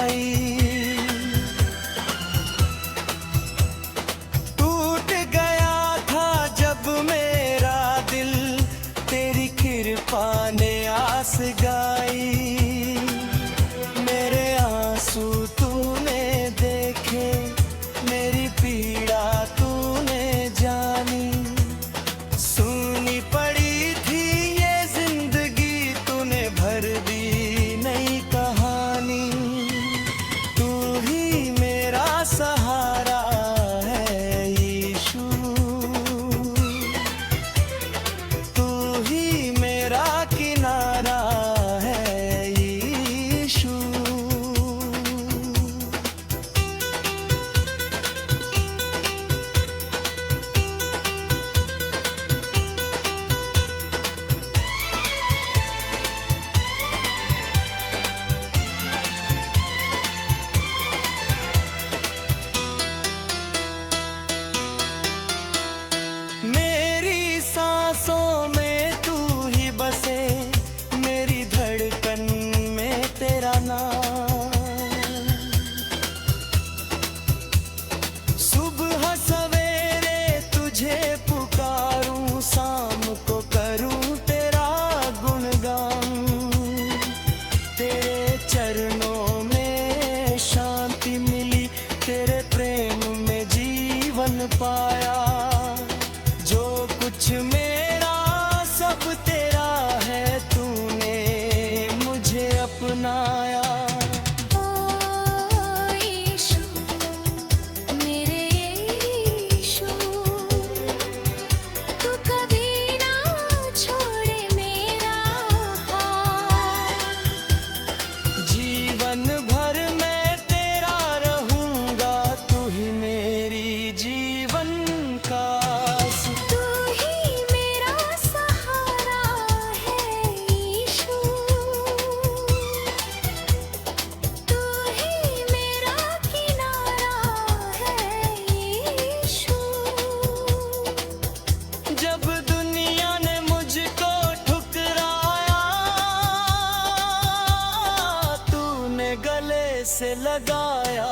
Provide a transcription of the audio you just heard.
आई। टूट गया था जब मेरा दिल, तेरी कृपा ने आस गाई। मेरे आंसू तूने देखे, मेरी पीड़ा तूने जानी। सुनी पड़ी थी ये जिंदगी, तूने भर दी नई कहानी। तू ही मेरा सहारा है यीशु, तू ही मेरा किनारा है यीशु। मेरी सांसों में तू ही बसे, मेरी धड़कन में तेरा नाम। सुबह सवेरे तुझे पुकारूं, शाम को करूं तेरा गुणगान। तेरे चरणों में शांति मिली, तेरे प्रेम में जीवन पाया। जो कुछ मेरा सब तेरा है, तूने मुझे अपनाया। ओ यीशु, मेरे यीशु, तू कभी ना छोड़े मेरा हाथ। जीवन भर मैं तेरा रहूंगा, तू ही मेरी जीवन का। तू ही मेरा सहारा है यीशु, तू ही मेरा किनारा है यीशु। जब दुनिया ने मुझको ठुकराया, तूने गले से लगाया।